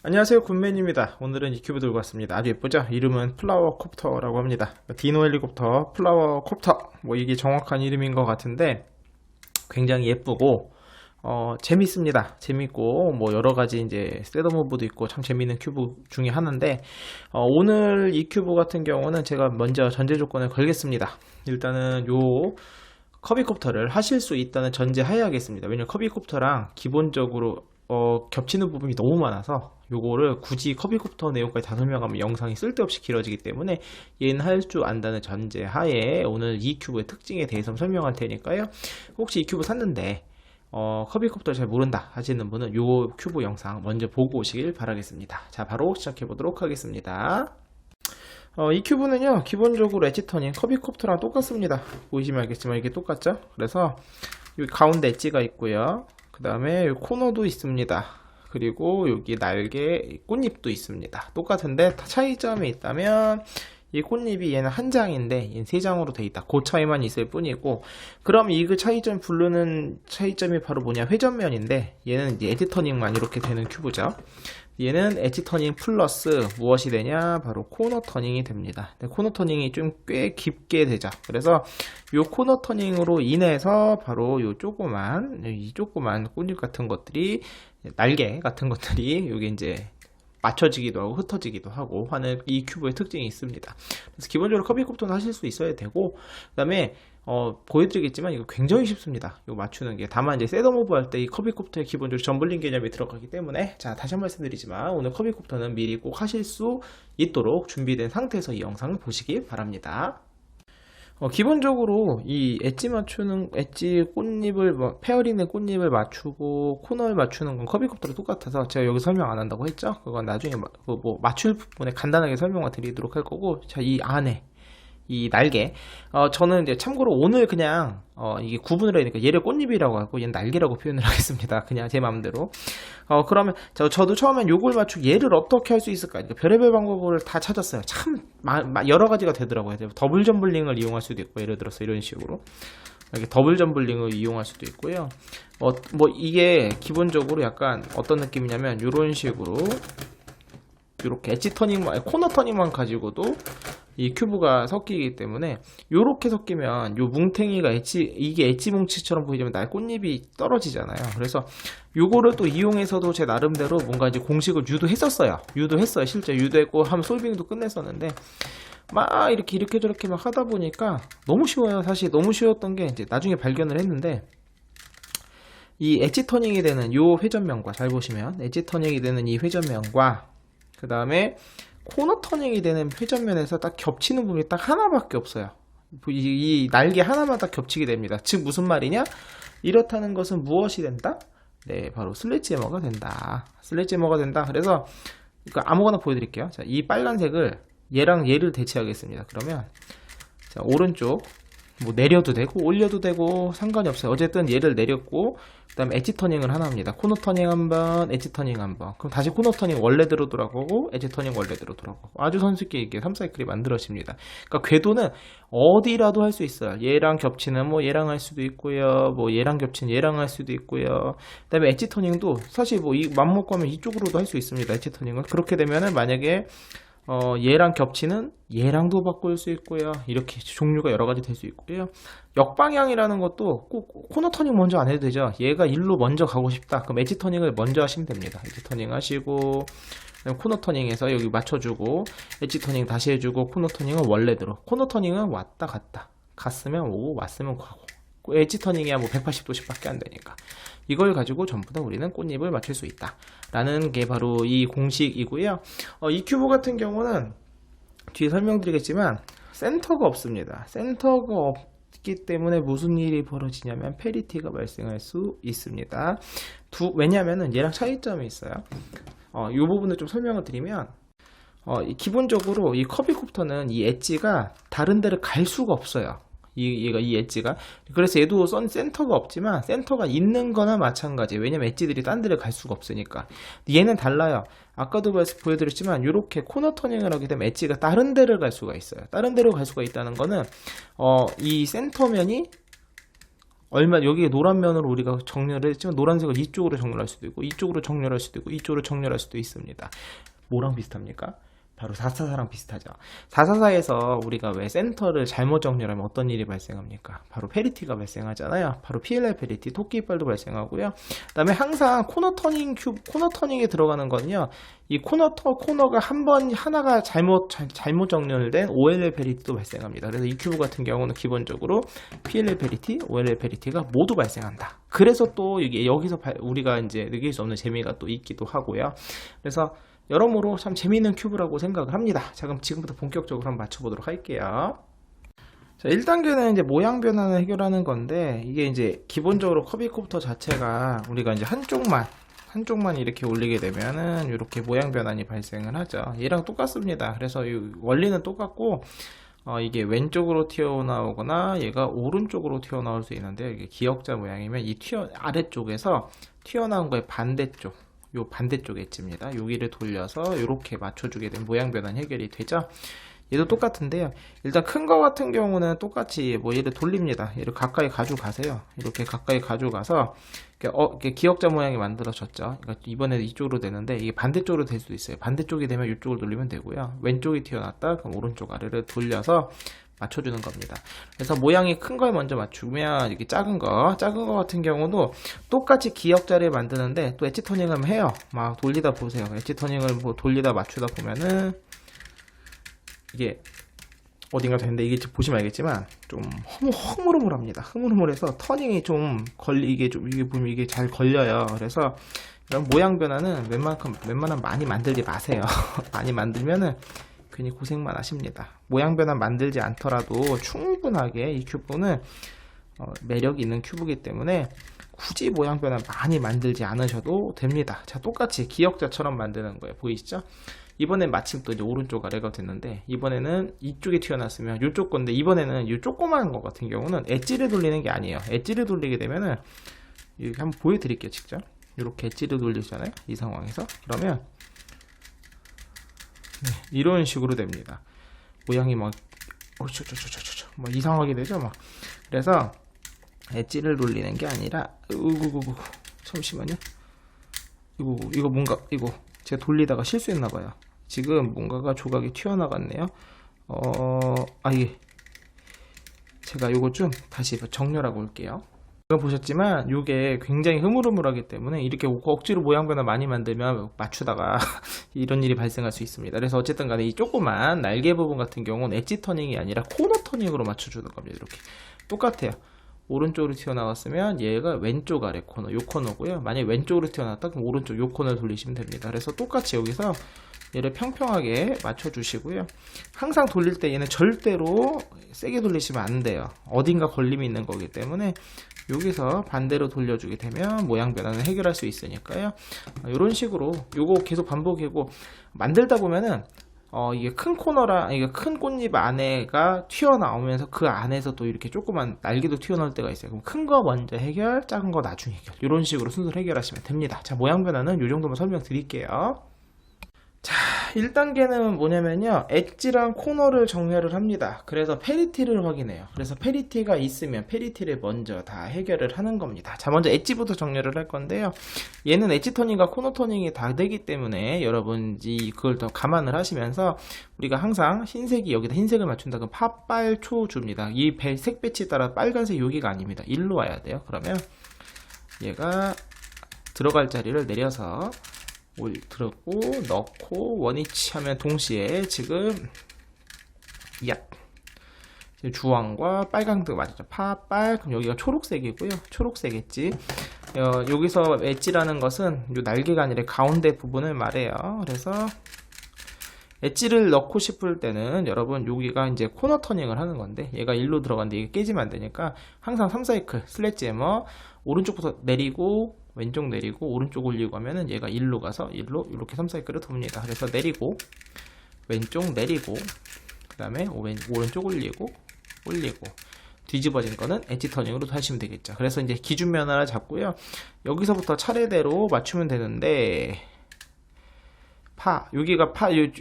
안녕하세요, 굿맨입니다. 오늘은 이 큐브 들고 왔습니다. 아주 예쁘죠? 이름은 플라워 콥터라고 합니다. 디노 헬리콥터, 플라워 콥터, 뭐 이게 정확한 이름인 것 같은데 굉장히 예쁘고 재밌습니다. 재밌고 뭐 여러 가지 이제 셋업무브도 있고 참 재밌는 큐브 중에 하나인데 오늘 이 큐브 같은 경우는 제가 먼저 전제 조건을 걸겠습니다. 일단은 요 커비콥터를 하실 수 있다는 전제하에 하겠습니다. 왜냐면 커비콥터랑 기본적으로 겹치는 부분이 너무 많아서 요거를 굳이 커비콥터 내용까지 다 설명하면 영상이 쓸데없이 길어지기 때문에 얘는 할 줄 안다는 전제하에 오늘 이 큐브의 특징에 대해서 설명할 테니까요. 혹시 이 큐브 샀는데 커비콥터를 잘 모른다 하시는 분은 요 큐브 영상 먼저 보고 오시길 바라겠습니다. 자, 바로 시작해 보도록 하겠습니다. 이 큐브는요, 기본적으로 엣지터닝 커비콥터랑 똑같습니다. 보시면 알겠지만 이게 똑같죠? 그래서 여기 가운데 엣지가 있고요. 그 다음에 코너도 있습니다. 그리고 여기 날개 꽃잎도 있습니다. 똑같은데 차이점이 있다면 이 꽃잎이 얘는 한 장인데 얘는 세 장으로 돼 있다. 그 차이만 있을 뿐이고, 그럼 이 그 차이점 부르는 차이점이 바로 뭐냐, 회전면인데 얘는 이제 엣지 터닝만 이렇게 되는 큐브죠. 얘는 엣지 터닝 플러스 무엇이 되냐, 바로 코너 터닝이 됩니다. 코너 터닝이 좀 꽤 깊게 되죠. 그래서 이 코너 터닝으로 인해서 바로 이 조그만 꽃잎 같은 것들이, 날개 같은 것들이 여기 이제 맞춰지기도 하고 흩어지기도 하고 하는 이 큐브의 특징이 있습니다. 그래서 기본적으로 커비콥터는 하실 수 있어야 되고, 그 다음에 보여드리겠지만 이거 굉장히 쉽습니다. 이거 맞추는 게. 다만 이제 셋업무브 할 때 이 커비콥터에 기본적으로 점블링 개념이 들어가기 때문에, 자, 다시 한 번 말씀드리지만 오늘 커비콥터는 미리 꼭 하실 수 있도록 준비된 상태에서 이 영상을 보시기 바랍니다. 기본적으로 이 엣지 꽃잎을 페어링된 꽃잎을 맞추고 코너를 맞추는 건 커비콥터랑 똑같아서 제가 여기 설명 안 한다고 했죠. 그건 나중에 뭐 맞출 부분에 간단하게 설명을 드리도록 할 거고, 자, 이 안에 이 날개, 저는 이제 참고로 오늘 그냥 이게 구분을 해야 되니까 얘를 꽃잎이라고 하고 얘는 날개라고 표현을 하겠습니다. 그냥 제 마음대로. 그러면 저도 처음엔 요걸 맞추고 얘를 어떻게 할 수 있을까, 그러니까 별의별 방법을 다 찾았어요. 참 여러 가지가 되더라고요. 더블 점블링을 이용할 수도 있고, 예를 들어서 이런 식으로 이렇게 더블 점블링을 이용할 수도 있고요. 뭐 이게 기본적으로 약간 어떤 느낌이냐면 이런 식으로 이렇게 엣지 터닝만, 코너 터닝만 가지고도 이 큐브가 섞이기 때문에, 요렇게 섞이면 요 뭉탱이가 이게 엣지 뭉치처럼 보이지만 날 꽃잎이 떨어지잖아요. 그래서 요거를 또 이용해서도 제 나름대로 뭔가 이제 공식을 유도했어요. 실제 유도했고 하면 솔빙도 끝냈었는데, 막 이렇게 저렇게 막 하다 보니까 너무 쉬워요. 사실 너무 쉬웠던 게 이제 나중에 발견을 했는데, 이 엣지 터닝이 되는 요 회전면과, 잘 보시면 엣지 터닝이 되는 이 회전면과, 그 다음에 코너 터닝이 되는 회전면에서 딱 겹치는 부분이 딱 하나밖에 없어요. 이 날개 하나만 딱 겹치게 됩니다. 즉 무슨 말이냐? 이렇다는 것은 무엇이 된다? 네, 바로 슬래지해머가 된다. 그래서 이거 아무거나 보여드릴게요. 자, 이 빨간색을 얘랑 얘를 대체하겠습니다. 그러면 자, 오른쪽 뭐 내려도 되고 올려도 되고 상관이 없어요. 어쨌든 얘를 내렸고, 그 다음에 엣지 터닝을 하나 합니다. 코너 터닝 한번, 엣지 터닝 한번. 그럼 다시 코너 터닝 원래대로 돌아가고 엣지 터닝 원래대로 돌아가고, 아주 손쉽게 이렇게 3사이클이 만들어집니다. 그러니까 궤도는 어디라도 할 수 있어요. 얘랑 겹치는 뭐 얘랑 할 수도 있고요, 뭐 얘랑 겹치는 얘랑 할 수도 있고요. 그 다음에 엣지 터닝도 사실 뭐 맘먹고 하면 이쪽으로도 할 수 있습니다. 엣지 터닝은. 그렇게 되면은 만약에 얘랑 겹치는 얘랑도 바꿀 수 있고요. 이렇게 종류가 여러 가지 될 수 있고요. 역방향이라는 것도 꼭 코너 터닝 먼저 안 해도 되죠. 얘가 일로 먼저 가고 싶다. 그럼 엣지 터닝을 먼저 하시면 됩니다. 엣지 터닝 하시고, 코너 터닝에서 여기 맞춰주고, 엣지 터닝 다시 해주고, 코너 터닝은 원래대로. 코너 터닝은 왔다 갔다. 갔으면 오고, 왔으면 가고. 엣지 터닝이야 뭐 180도씩 밖에 안 되니까. 이걸 가지고 전부 다 우리는 꽃잎을 맞출 수 있다 라는 게 바로 이 공식이고요. 이 큐브 같은 경우는 뒤에 설명드리겠지만 센터가 없습니다. 센터가 없기 때문에 무슨 일이 벌어지냐면 페리티가 발생할 수 있습니다. 왜냐면은 얘랑 차이점이 있어요. 이 부분을 좀 설명을 드리면, 기본적으로 이 커비콥터는 이 엣지가 다른 데를 갈 수가 없어요. 이 엣지가. 그래서 얘도 센터가 없지만 센터가 있는 거나 마찬가지. 왜냐면 엣지들이 딴 데를 갈 수가 없으니까. 얘는 달라요. 아까도 보여드렸지만 이렇게 코너 터닝을 하게 되면 엣지가 다른 데를 갈 수가 있어요. 다른 데로 갈 수가 있다는 거는 이 센터면이 여기 노란 면으로 우리가 정렬을 했지만 노란색을 이쪽으로 정렬할 수도 있고 이쪽으로 정렬할 수도 있고 이쪽으로 정렬할 수도 있습니다. 뭐랑 비슷합니까? 바로 444랑 비슷하죠. 444에서 우리가 왜 센터를 잘못 정렬하면 어떤 일이 발생합니까? 바로 페리티가 발생하잖아요. 바로 PLL 페리티, 토끼 이빨도 발생하고요. 그 다음에 항상 코너 터닝에 들어가는 거는요. 이 코너가 하나가 잘못 정렬된 OLL 페리티도 발생합니다. 그래서 이 큐브 같은 경우는 기본적으로 PLL 페리티, OLL 페리티가 모두 발생한다. 그래서 또 이게 여기서 우리가 이제 느낄 수 없는 재미가 또 있기도 하고요. 그래서 여러모로 참 재미있는 큐브라고 생각을 합니다. 자, 그럼 지금부터 본격적으로 한번 맞춰보도록 할게요. 자, 1단계는 이제 모양 변환을 해결하는 건데, 이게 이제 기본적으로 커비콥터 자체가 우리가 이제 한쪽만 이렇게 올리게 되면은 이렇게 모양 변환이 발생을 하죠. 얘랑 똑같습니다. 그래서 이 원리는 똑같고, 이게 왼쪽으로 튀어나오거나 얘가 오른쪽으로 튀어나올 수 있는데요. 이게 기역자 모양이면 이 아래쪽에서 튀어나온 거의 반대쪽, 요 반대쪽 엣지입니다. 여기를 돌려서 이렇게 맞춰주게 되면 모양 변환 해결이 되죠. 얘도 똑같은데요. 일단 큰 거 같은 경우는 똑같이 얘를 돌립니다. 얘를 가까이 가져가세요. 이렇게 가까이 가져가서 이렇게 기역자 모양이 만들어졌죠. 그러니까 이번에는 이쪽으로 되는데 이게 반대쪽으로 될 수도 있어요. 반대쪽이 되면 이쪽을 돌리면 되고요. 왼쪽이 튀어났다 그럼 오른쪽 아래를 돌려서 맞춰주는 겁니다. 그래서 모양이 큰 걸 먼저 맞추면 이렇게 작은 거 같은 경우도 똑같이 기역자를 만드는데 또 엣지 터닝을 해요. 막 돌리다 보세요. 엣지 터닝을 뭐 돌리다 맞추다 보면은 이게 어딘가 되는데 이게 보시면 알겠지만 좀 흐물흐물합니다. 흐물흐물해서 터닝이 좀 이게 보면 이게 잘 걸려요. 그래서 이런 모양 변화는 웬만하면 많이 만들지 마세요. 많이 만들면은 괜히 고생만 하십니다. 모양 변환 만들지 않더라도 충분하게 이 큐브는 매력이 있는 큐브이기 때문에 굳이 모양 변환 많이 만들지 않으셔도 됩니다. 자, 똑같이 기역자처럼 만드는 거예요. 보이시죠? 이번엔 마침 또 이제 오른쪽 아래가 됐는데 이번에는 이쪽에 튀어났으면 이쪽 건데 이번에는 이 조그마한 거 같은 경우는 엣지를 돌리는 게 아니에요. 엣지를 돌리게 되면은 이렇게 한번 보여드릴게요. 직접 이렇게 엣지를 돌리잖아요. 이 상황에서 그러면 네, 이런 식으로 됩니다. 모양이 막 이상하게 되죠. 막 그래서 엣지를 돌리는 게 아니라 잠시만요. 이거 뭔가 제가 돌리다가 실수했나봐요. 지금 뭔가가 조각이 튀어나갔네요. 예. 제가 이거 좀 다시 정렬하고 올게요. 보셨지만 이게 굉장히 흐물흐물하기 때문에 이렇게 억지로 모양 변화 많이 만들면 맞추다가 이런 일이 발생할 수 있습니다. 그래서 어쨌든 간에 이 조그만 날개 부분 같은 경우는 엣지 터닝이 아니라 코너 터닝으로 맞춰주는 겁니다. 이렇게 똑같아요. 오른쪽으로 튀어나왔으면 얘가 왼쪽 아래 코너, 요 코너고요. 만약에 왼쪽으로 튀어나왔다 그럼 오른쪽 요 코너를 돌리시면 됩니다. 그래서 똑같이 여기서 얘를 평평하게 맞춰주시고요. 항상 돌릴 때 얘는 절대로 세게 돌리시면 안 돼요. 어딘가 걸림이 있는 거기 때문에 여기서 반대로 돌려주게 되면 모양 변화는 해결할 수 있으니까요. 이런 식으로 요거 계속 반복하고 만들다 보면은 이게 큰 코너랑 이게 큰 꽃잎 안에가 튀어나오면서 그 안에서 또 이렇게 조그만 날개도 튀어나올 때가 있어요. 그럼 큰 거 먼저 해결, 작은 거 나중에 해결. 이런 식으로 순서를 해결하시면 됩니다. 자, 모양 변화는 이 정도만 설명드릴게요. 자, 1단계는 뭐냐면요, 엣지랑 코너를 정렬을 합니다. 그래서 페리티를 확인해요. 그래서 페리티가 있으면 페리티를 먼저 다 해결을 하는 겁니다. 자, 먼저 엣지부터 정렬을 할 건데요. 얘는 엣지 터닝과 코너 터닝이 다 되기 때문에 여러분이 그걸 더 감안을 하시면서 우리가 항상 여기다 흰색을 맞춘다 그럼 팥빨초 줍니다. 이 색 배치에 따라 빨간색 여기가 아닙니다. 일로 와야 돼요. 그러면 얘가 들어갈 자리를 내려서 들었고 넣고 원위치 하면 동시에 지금 주황과 빨강색 맞죠. 파빨 그럼 여기가 초록색이고요. 초록색 엣지. 여기서 엣지라는 것은 요 날개가 아니라 가운데 부분을 말해요. 그래서 엣지를 넣고 싶을 때는 여러분 여기가 이제 코너 터닝을 하는 건데 얘가 일로 들어갔는데 이게 깨지면 안 되니까 항상 3사이클 슬래지해머 오른쪽부터 내리고 왼쪽 내리고 오른쪽 올리고 하면은 얘가 일로 가서 일로 이렇게 3사이클을 돕니다. 그래서 내리고 왼쪽 내리고 그 다음에 오른쪽 올리고 뒤집어진 거는 엣지 터닝으로 하시면 되겠죠. 그래서 이제 기준면 하나 잡고요. 여기서부터 차례대로 맞추면 되는데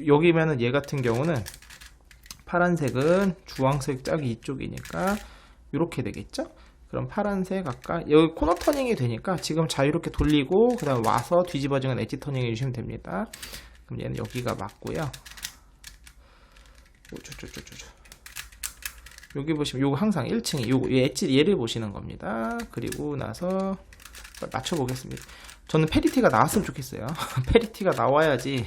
여기면은 얘 같은 경우는 파란색은 주황색 짝이 이쪽이니까 이렇게 되겠죠. 그럼 파란색 아까 여기 코너 터닝이 되니까 지금 자유롭게 돌리고 그 다음에 와서 뒤집어지는 엣지 터닝 해주시면 됩니다. 그럼 얘는 여기가 맞고요. 여기 보시면 요거 항상 1층이 요거 엣지 얘를 보시는 겁니다. 그리고 나서 맞춰 보겠습니다. 저는 페리티가 나왔으면 좋겠어요. 페리티가 나와야지.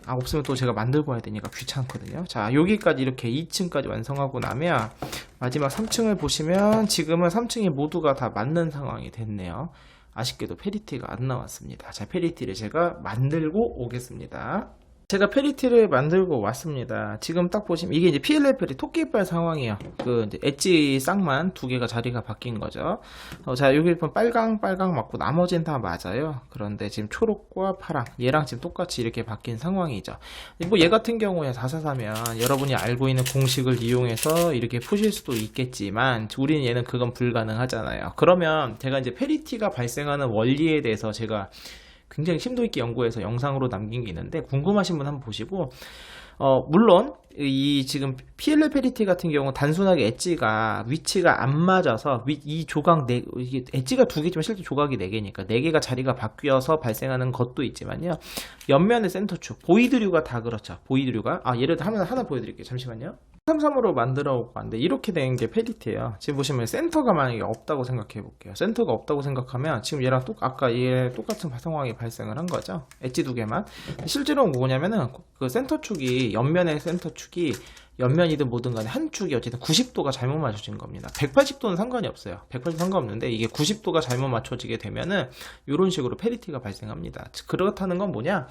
없으면 또 제가 만들고 와야 되니까 귀찮거든요. 자, 여기까지 이렇게 2층까지 완성하고 나면 마지막 3층을 보시면 지금은 3층이 모두가 다 맞는 상황이 됐네요. 아쉽게도 페리티가 안 나왔습니다. 자, 페리티를 제가 만들고 오겠습니다. 제가 페리티를 만들고 왔습니다. 지금 딱 보시면 이게 이제 PLFL이 토끼발 상황이에요. 그 이제 엣지 쌍만 두 개가 자리가 바뀐 거죠. 자, 여기 보면 빨강 맞고 나머지는 다 맞아요. 그런데 지금 초록과 파랑 얘랑 지금 똑같이 이렇게 바뀐 상황이죠. 뭐 얘 같은 경우에 444면 여러분이 알고 있는 공식을 이용해서 이렇게 푸실 수도 있겠지만 우리는 얘는 그건 불가능하잖아요. 그러면 제가 이제 페리티가 발생하는 원리에 대해서 제가 굉장히 심도 있게 연구해서 영상으로 남긴 게 있는데 궁금하신 분 한번 보시고 물론 이 지금 PLL 페리티 같은 경우 단순하게 엣지가 위치가 안 맞아서 이 조각 이게 엣지가 두 개지만 실제 조각이 4개니까 4개가 자리가 바뀌어서 발생하는 것도 있지만요. 옆면의 센터축 보이드류가 다 그렇죠. 보이드류가 예를 들어 하나 보여드릴게요. 잠시만요. 333으로 만들어 오고 왔는데 이렇게 된 게 페리티예요. 지금 보시면 센터가 만약에 없다고 생각해 볼게요. 센터가 없다고 생각하면 지금 얘랑 아까 얘 똑같은 상황이 발생을 한 거죠. 엣지 2개만. 실제로는 뭐냐면은 그 센터축이 옆면의 센터축이 옆면이든 뭐든 간에 한 축이 어쨌든 90도가 잘못 맞춰진 겁니다. 180도는 상관이 없어요. 180도 상관없는데 이게 90도가 잘못 맞춰지게 되면은 이런 식으로 페리티가 발생합니다. 그렇다는 건 뭐냐?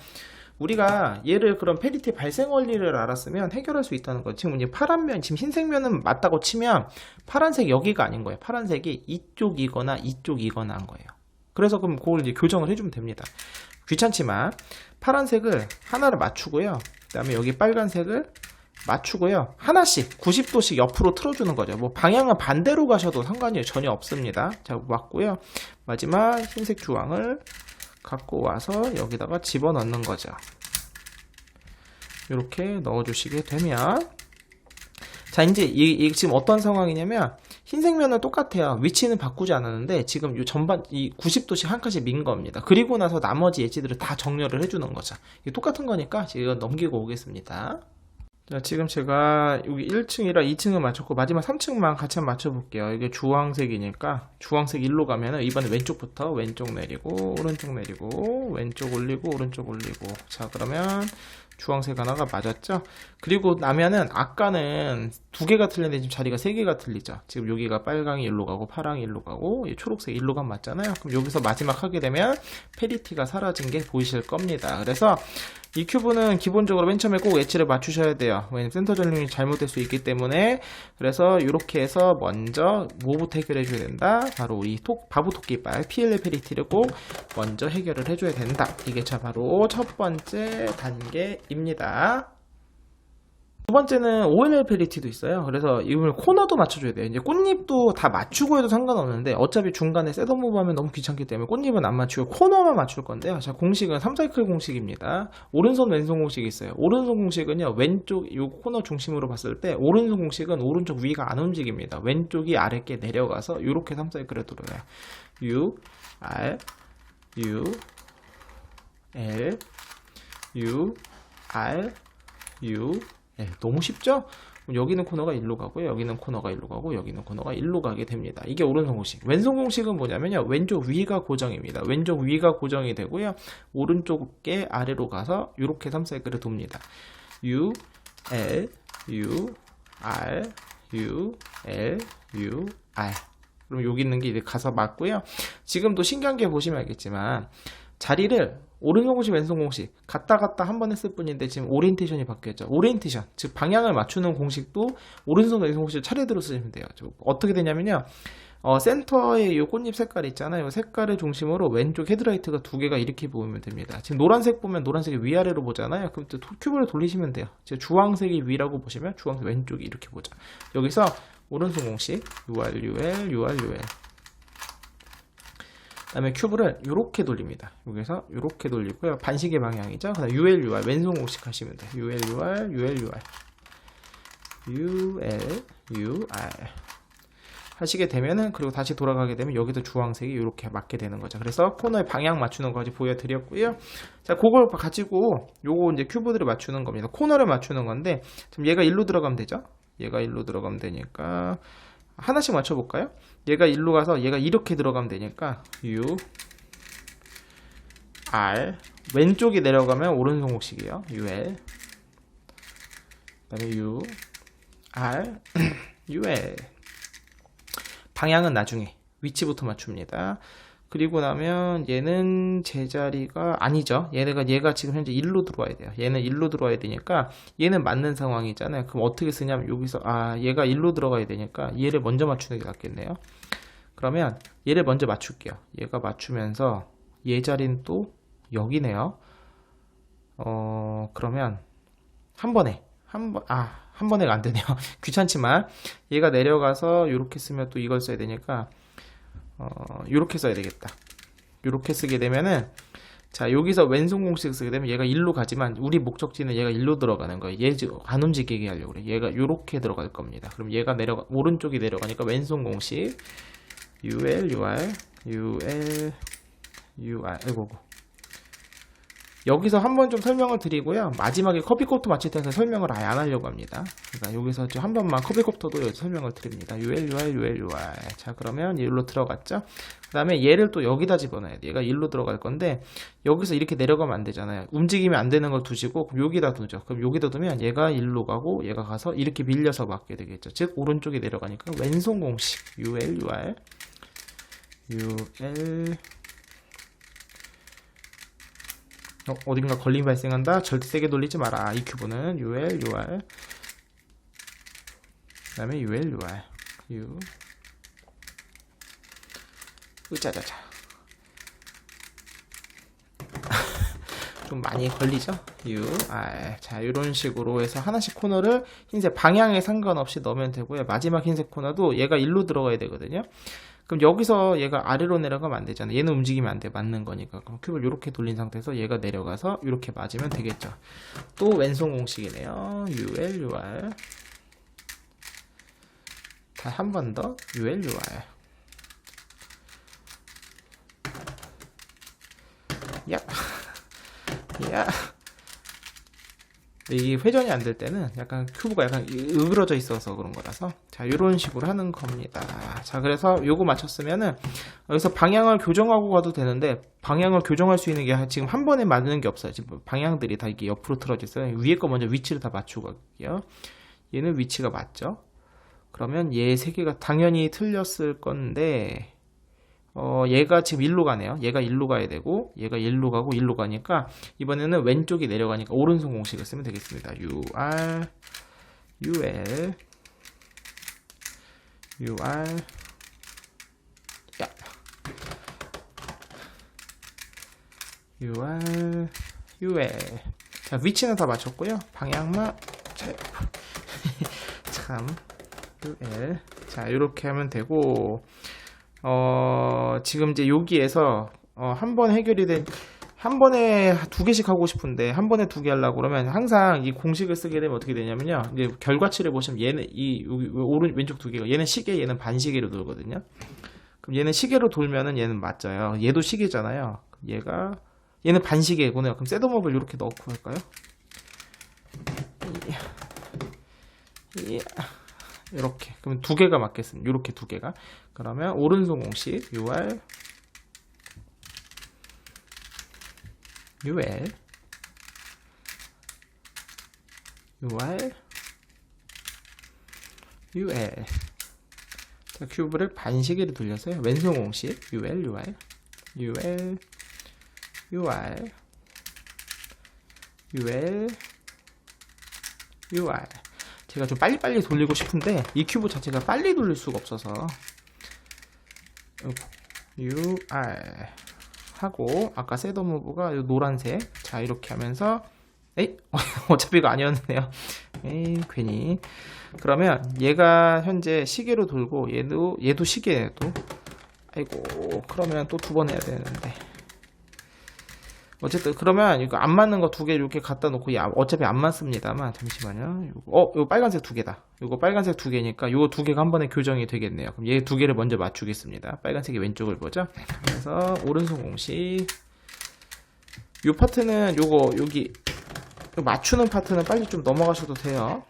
우리가 얘를 그런 페리티 발생 원리를 알았으면 해결할 수 있다는 거예요. 지금 이제 파란 면, 지금 흰색 면은 맞다고 치면 파란색 여기가 아닌 거예요. 파란색이 이쪽이거나 이쪽이거나 한 거예요. 그래서 그럼 그걸 이제 교정을 해주면 됩니다. 귀찮지만 파란색을 하나를 맞추고요. 그 다음에 여기 빨간색을 맞추고요. 하나씩 90도씩 옆으로 틀어주는 거죠. 뭐 방향은 반대로 가셔도 상관이 전혀 없습니다. 자, 맞고요. 마지막 흰색 주황을 갖고 와서 여기다가 집어넣는 거죠. 이렇게 넣어주시게 되면 자, 이제 이 지금 어떤 상황이냐면 흰색 면은 똑같아요. 위치는 바꾸지 않았는데 지금 이 전반 이 90도씩 한 칸씩 민 겁니다. 그리고 나서 나머지 엣지들을 다 정렬을 해주는 거죠. 이게 똑같은 거니까 제가 넘기고 오겠습니다. 자, 지금 제가 여기 1층이라 2층을 맞췄고 마지막 3층만 같이 한번 맞춰볼게요. 이게 주황색이니까 주황색 일로 가면은 이번에 왼쪽부터 왼쪽 내리고 오른쪽 내리고 왼쪽 올리고 오른쪽 올리고. 자, 그러면 주황색 하나가 맞았죠. 그리고 나면은 아까는 2개가 틀렸는데 지금 자리가 3개가 틀리죠. 지금 여기가 빨강이 일로 가고 파랑이 일로 가고 초록색 일로 가면 맞잖아요. 그럼 여기서 마지막 하게 되면 페리티가 사라진 게 보이실 겁니다. 그래서 이 큐브는 기본적으로 맨 처음에 꼭 엣지를 맞추셔야 돼요. 왜냐면 센터 전륜이 잘못될 수 있기 때문에. 그래서 이렇게 해서 먼저 뭐부터 해결해 줘야 된다? 바로 우리 바보 토끼발 PLL 페리티를 꼭 먼저 해결을 해줘야 된다. 이게 바로 첫 번째 단계입니다. 두 번째는 OLL 페리티도 있어요. 그래서 이걸 코너도 맞춰줘야 돼요. 이제 꽃잎도 다 맞추고 해도 상관없는데 어차피 중간에 셋업무브 하면 너무 귀찮기 때문에 꽃잎은 안 맞추고 코너만 맞출 건데요. 자, 공식은 3사이클 공식입니다. 오른손 왼손 공식이 있어요. 오른손 공식은요, 왼쪽 요 코너 중심으로 봤을 때 오른손 공식은 오른쪽 위가 안 움직입니다. 왼쪽이 아래께 내려가서 이렇게 3사이클을 돌아요. U, R, U, L, U, R, U, 너무 쉽죠? 여기는 코너가 일로 가고요. 여기는 코너가 일로 가고 여기는 코너가 일로 가게 됩니다. 이게 오른손 공식. 왼손 공식은 뭐냐면요. 왼쪽 위가 고정입니다. 왼쪽 위가 고정이 되고요. 오른쪽에 아래로 가서 이렇게 3사이클을 돕니다. U, L, U, R, U, L, U, R. 그럼 여기 있는 게 이제 가서 맞고요. 지금도 신기한 게 보시면 알겠지만 자리를 오른손 공식, 왼손 공식 갔다 한 번 했을 뿐인데 지금 오리엔테이션이 바뀌었죠. 오리엔테이션, 즉 방향을 맞추는 공식도 오른손, 왼손 공식을 차례대로 쓰시면 돼요. 어떻게 되냐면요. 센터에 이 꽃잎 색깔 있잖아요. 이 색깔을 중심으로 왼쪽 헤드라이트가 2개가 이렇게 보이면 됩니다. 지금 노란색 보면 노란색이 위아래로 보잖아요. 그럼 또 큐브를 돌리시면 돼요. 지금 주황색이 위라고 보시면 주황색 왼쪽이 이렇게 보죠. 여기서 오른손 공식 UR, UL, UR, UL. 그 다음에 큐브를 이렇게 돌립니다. 여기서 이렇게 돌리고요. 반시계 방향이죠. 그 다음에 UL, UR 왼손 공식 하시면 돼요. UL, UR, UL, UR. UL, UR 하시게 되면은, 그리고 다시 돌아가게 되면 여기도 주황색이 이렇게 맞게 되는 거죠. 그래서 코너의 방향 맞추는 거까지 보여드렸고요. 자, 그걸 가지고 요거 이제 큐브들을 맞추는 겁니다. 코너를 맞추는 건데, 지금 얘가 1로 들어가면 되죠? 얘가 1로 들어가면 되니까 하나씩 맞춰볼까요? 얘가 1로 가서 얘가 이렇게 들어가면 되니까 U, R, 왼쪽이 내려가면 오른손목식이에요. UL, 그 다음에 U, R, UL. 방향은 나중에, 위치부터 맞춥니다. 그리고 나면 얘는 제자리가 아니죠. 얘가 지금 현재 1로 들어와야 돼요. 얘는 1로 들어와야 되니까 얘는 맞는 상황이잖아요. 그럼 어떻게 쓰냐면 여기서 얘가 1로 들어가야 되니까 얘를 먼저 맞추는 게 낫겠네요. 그러면 얘를 먼저 맞출게요. 얘가 맞추면서 얘 자리는 또 여기네요. 그러면 한 번에가 안 되네요. 귀찮지만 얘가 내려가서 이렇게 쓰면 또 이걸 써야 되니까 이렇게 써야 되겠다. 이렇게 쓰게 되면은, 자, 여기서 왼손 공식 쓰게 되면 얘가 1로 가지만 우리 목적지는 얘가 1로 들어가는 거예요. 얘 안 움직이게 하려고 그래. 얘가 이렇게 들어갈 겁니다. 그럼 얘가 오른쪽이 내려가니까 왼손 공식 UL, UR, UL, UR. 아이고. 여기서 한번 좀 설명을 드리고요. 마지막에 커피컵터 맞출 때는 설명을 아예 안 하려고 합니다. 그러니까 여기서 한 번만 커피컵터도 설명을 드립니다. UL, UR, UL, UR. 자, 그러면 1로 들어갔죠? 그 다음에 얘를 또 여기다 집어넣어야 돼. 얘가 1로 들어갈 건데, 여기서 이렇게 내려가면 안 되잖아요. 움직이면 안 되는 걸 두시고, 그럼 여기다 두죠. 그럼 여기다 두면 얘가 1로 가고, 얘가 가서 이렇게 밀려서 맞게 되겠죠. 즉, 오른쪽에 내려가니까 왼손 공식. UL, UR, UL, 어딘가 걸림 발생한다. 절대 세게 돌리지 마라. 이 큐브는 UL, UR, 그 다음에 UL, UR, U, 으짜자자. 좀 많이 걸리죠? U, R. 자, 이런 식으로 해서 하나씩 코너를 흰색 방향에 상관없이 넣으면 되고요. 마지막 흰색 코너도 얘가 1로 들어가야 되거든요. 그럼 여기서 얘가 아래로 내려가면 안 되잖아요. 얘는 움직이면 안 돼. 맞는 거니까. 그럼 큐브를 이렇게 돌린 상태에서 얘가 내려가서 이렇게 맞으면 되겠죠. 또 왼손 공식이네요. UL, UR. 다 한 번 더. UL, UR. 야. 야. 이게 회전이 안 될 때는 약간 큐브가 약간 으그러져 있어서 그런 거라서, 자, 이런 식으로 하는 겁니다. 자, 그래서 요거 맞췄으면은 여기서 방향을 교정하고 가도 되는데, 방향을 교정할 수 있는 게 지금 한 번에 맞는 게 없어요. 지금 방향들이 다 이게 옆으로 틀어져 있어요. 위에 거 먼저 위치를 다 맞추고 갈게요. 얘는 위치가 맞죠? 그러면 얘 세 개가 당연히 틀렸을 건데, 얘가 지금 1로 가네요. 얘가 1로 가야 되고, 얘가 1로 가고 1로 가니까, 이번에는 왼쪽이 내려가니까 오른손 공식을 쓰면 되겠습니다. UR, UL, UR, 야. UR, UL. 자, 위치는 다 맞췄고요. 방향만, 참, UL. 자, 이렇게 하면 되고, 지금 이제 여기에서 한 번 해결이 된, 한 번에 두 개씩 하고 싶은데 한 번에 두 개 하려고 그러면 항상 이 공식을 쓰게 되면 어떻게 되냐면요. 이제 결과치를 보시면 얘는 왼쪽 두 개가, 얘는 시계, 얘는 반시계로 돌거든요. 그럼 얘는 시계로 돌면은 얘는 맞아요. 얘도 시계잖아요. 얘는 반시계구나. 그럼 셋업을 이렇게 넣고 할까요? 이렇게. 그럼 두 개가 맞겠습니다. 이렇게 두 개가. 그러면 오른손 공식 UR, UL, UR, UL. 자, 큐브를 반시계로 돌려서요. 왼손 공식 UL, UR, UL, UR, UL, UR. 제가 좀 빨리빨리 돌리고 싶은데 이 큐브 자체가 빨리 돌릴 수가 없어서 UR 하고, 아까 셋업 무브가 노란색. 자, 이렇게 하면서 어차피 이거 아니었네요. 괜히. 그러면 얘가 현재 시계로 돌고 얘도 시계예요. 또 아이고, 그러면 또 두 번 해야 되는데 어쨌든 그러면 이거 안 맞는 거 두 개 이렇게 갖다 놓고 어차피 안 맞습니다만 잠시만요. 이거 빨간색 두 개다. 이거 빨간색 두 개니까 이거 두 개가 한 번에 교정이 되겠네요. 그럼 얘 두 개를 먼저 맞추겠습니다. 빨간색이 왼쪽을 보죠. 그래서 오른손 공식 이 파트는 요거 여기 맞추는 파트는 빨리 좀 넘어가셔도 돼요.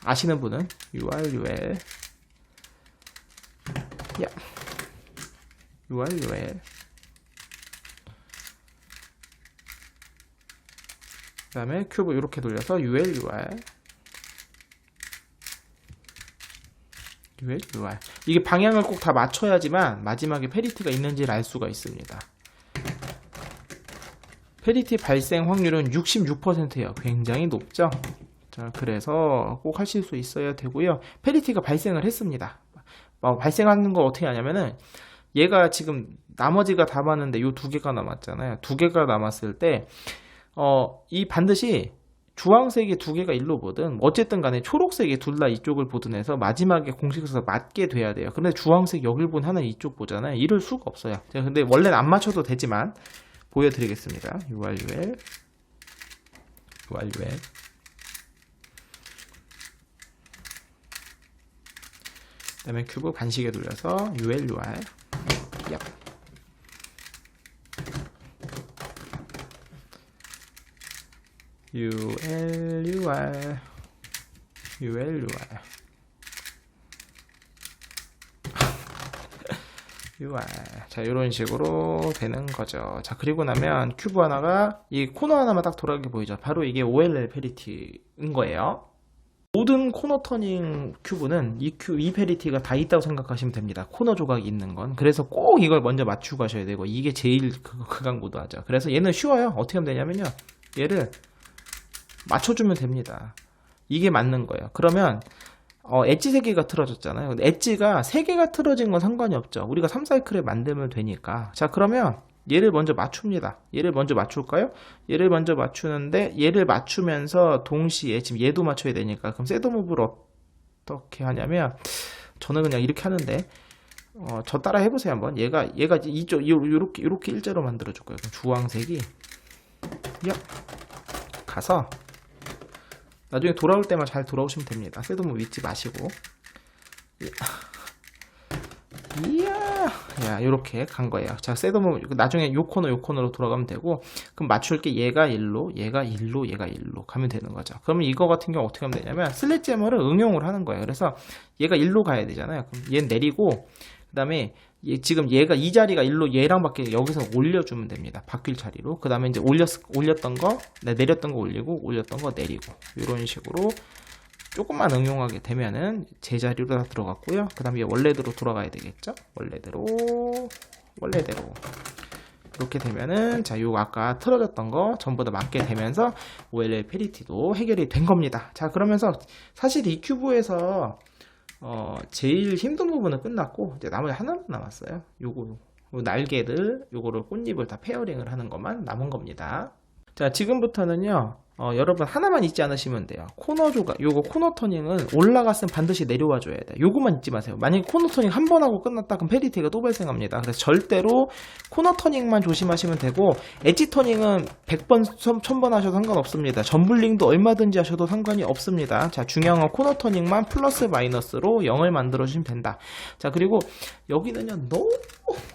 아시는 분은 UL 야 UL 그 다음에 큐브 이렇게 돌려서 UL 이게 방향을 꼭 다 맞춰야지만 마지막에 페리티가 있는지를 알 수가 있습니다. 페리티 발생 확률은 66%예요. 굉장히 높죠. 자, 그래서 꼭 하실 수 있어야 되고요. 페리티가 발생을 했습니다. 발생하는 거 어떻게 하냐면은 얘가 지금 나머지가 다 맞는데 요 두 개가 남았잖아요. 두 개가 남았을 때 이 반드시 주황색이 두 개가 일로 보든 어쨌든 간에 초록색이 둘 다 이쪽을 보든 해서 마지막에 공식에서 맞게 돼야 돼요. 근데 주황색 여길 본 하나는 이쪽 보잖아요. 이럴 수가 없어요. 근데 원래는 안 맞춰도 되지만 보여드리겠습니다. URL 그 다음에 큐브 반시계 돌려서 UL 자, 이런 식으로 되는 거죠. 자, 그리고 나면 큐브 하나가 이 코너 하나만 딱 돌아가게 보이죠. 바로 이게 OLL 페리티인 거예요. 모든 코너 터닝 큐브는 이 페리티가 다 있다고 생각하시면 됩니다. 코너 조각이 있는 건. 그래서 꼭 이걸 먼저 맞추고 가셔야 되고, 이게 제일 극강무도하죠. 그래서 얘는 쉬워요. 어떻게 하면 되냐면요, 얘를 맞춰주면 됩니다. 이게 맞는 거예요. 그러면 엣지 3개가 틀어졌잖아요. 근데 엣지가 3개가 틀어진 건 상관이 없죠. 우리가 3사이클을 만들면 되니까. 자, 그러면 얘를 먼저 맞춥니다. 얘를 먼저 맞출까요? 얘를 먼저 맞추는데 얘를 맞추면서 동시에 지금 얘도 맞춰야 되니까, 그럼 셋업 무브를 어떻게 하냐면, 저는 그냥 이렇게 하는데 저 따라 해보세요 한번. 얘가 이쪽 요렇게 일자로 만들어 줄 거예요. 그럼 주황색이 가서 나중에 돌아올 때만 잘 돌아오시면 됩니다. 셋업 무브 잊지 마시고. 이야, 야, 요렇게 간 거예요. 자, 셋업 무브 나중에 요 코너로 돌아가면 되고, 그럼 맞출 게 얘가 1로 가면 되는 거죠. 그러면 이거 같은 경우 어떻게 하면 되냐면 슬래지해머를 응용을 하는 거예요. 그래서 얘가 1로 가야 되잖아요. 그럼 얘는 내리고, 그 다음에 지금 얘가 이 자리가 1로 얘랑 밖에 여기서 올려주면 됩니다. 바뀔 자리로. 그 다음에 이제 올렸던 거, 내렸던 거 올리고, 올렸던 거 내리고, 이런 식으로 조금만 응용하게 되면은 제자리로 다 들어갔고요. 그 다음에 원래대로 돌아가야 되겠죠? 원래대로 이렇게 되면은, 자, 요거 아까 틀어졌던 거 전부 다 맞게 되면서 OLL 페리티도 해결이 된 겁니다. 자, 그러면서 사실 이 큐브에서 제일 힘든 부분은 끝났고, 이제 나머지 하나만 남았어요. 요거 날개들, 요거를 꽃잎을 다 페어링을 하는 것만 남은 겁니다. 자, 지금부터는요, 여러분 하나만 잊지 않으시면 돼요. 코너 조각, 요거 코너 터닝은 올라갔으면 반드시 내려와 줘야 돼. 요거만 잊지 마세요. 만약에 코너 터닝 한 번 하고 끝났다 그럼 페리티가 또 발생합니다. 그래서 절대로 코너 터닝만 조심하시면 되고, 엣지 터닝은 100번, 1000번 하셔도 상관없습니다. 점블링도 얼마든지 하셔도 상관이 없습니다. 자, 중요한 건 코너 터닝만 플러스 마이너스로 0을 만들어 주시면 된다. 자, 그리고 여기는요, 너무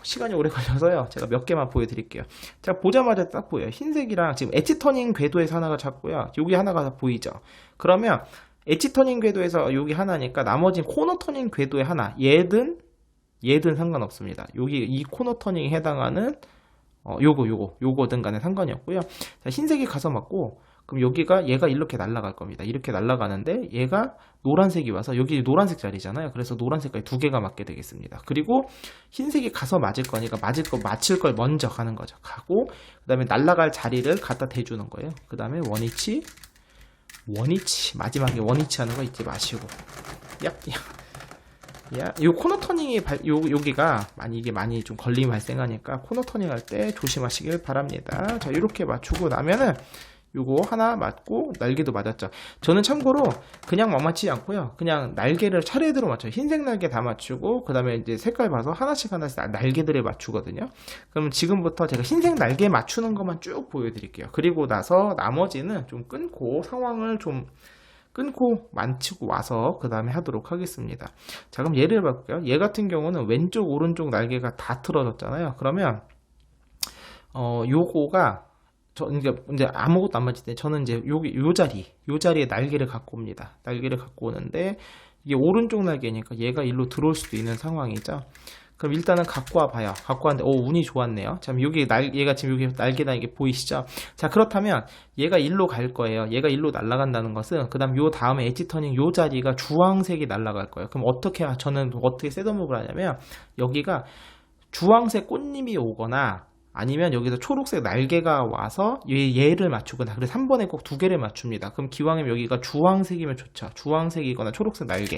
시간이 오래 걸려서요, 제가 몇 개만 보여드릴게요. 자, 보자마자 딱 보여요. 흰색이랑 지금 엣지 터닝 궤도에서 하나가 잡고요, 여기 하나가 보이죠. 그러면 엣지 터닝 궤도에서 여기 하나니까 나머지 코너 터닝 궤도에 하나, 얘든 상관없습니다. 여기 이 코너 터닝에 해당하는 요거든 간에 상관이 없고요. 자, 흰색이 가서 맞고, 그럼 얘가 이렇게 날아갈 겁니다. 이렇게 날아가는데 얘가 노란색이 와서 여기 노란색 자리잖아요. 그래서 노란색까지 두 개가 맞게 되겠습니다. 그리고 흰색이 가서 맞을 거니까 맞힐 걸 먼저 가는 거죠. 가고, 그 다음에 날아갈 자리를 갖다 대주는 거예요. 그 다음에 원위치, 마지막에 원위치 하는 거 잊지 마시고. 요 코너 터닝이 여기가 많이 좀 걸림이 발생하니까 코너 터닝 할 때 조심하시길 바랍니다. 자, 이렇게 맞추고 나면은 요거 하나 맞고 날개도 맞았죠. 저는 참고로 그냥 막 맞히지 않고요. 그냥 날개를 차례대로 맞춰요. 흰색 날개 다 맞추고 그 다음에 이제 색깔 봐서 하나씩 날개들을 맞추거든요. 그럼 지금부터 제가 흰색 날개 맞추는 것만 쭉 보여드릴게요. 그리고 나서 나머지는 좀 끊고 상황을 좀 끊고 만치고 와서 그 다음에 하도록 하겠습니다. 자, 그럼 예를 볼게요. 얘 같은 경우는 왼쪽 오른쪽 날개가 다 틀어졌잖아요. 그러면 요거가 이제 아무것도 안 맞을 때 저는 이제 요 자리에 날개를 갖고 옵니다. 날개를 갖고 오는데 이게 오른쪽 날개니까 얘가 일로 들어올 수도 있는 상황이죠. 그럼 일단은 갖고 와 봐요. 갖고 왔는데 운이 좋았네요. 자, 얘가 지금 여기 날개다 이게 보이시죠? 자, 그렇다면 얘가 일로 갈 거예요. 얘가 일로 날아간다는 것은 그다음 요 다음에 엣지 터닝 요 자리가 주황색이 날아갈 거예요. 그럼 저는 어떻게 셋업을 하냐면 여기가 주황색 꽃잎이 오거나 아니면 여기서 초록색 날개가 와서 얘를 맞추거나 그래서 3번에 꼭 두 개를 맞춥니다. 그럼 기왕이면 여기가 주황색이면 좋죠. 주황색이거나 초록색 날개.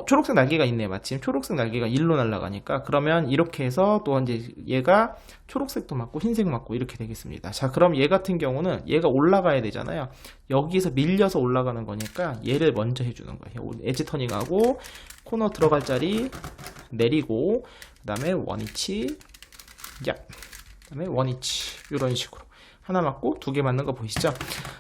초록색 날개가 있네. 마침 초록색 날개가 일로 날아가니까 그러면 이렇게 해서 또 이제 얘가 초록색도 맞고 흰색 맞고 이렇게 되겠습니다. 자, 그럼 얘 같은 경우는 얘가 올라가야 되잖아요. 여기서 밀려서 올라가는 거니까 얘를 먼저 해주는 거예요. 엣지 터닝하고 코너 들어갈 자리 내리고 그 다음에 원위치 그 다음에 원위치 이런 식으로 하나 맞고 두 개 맞는 거 보이시죠?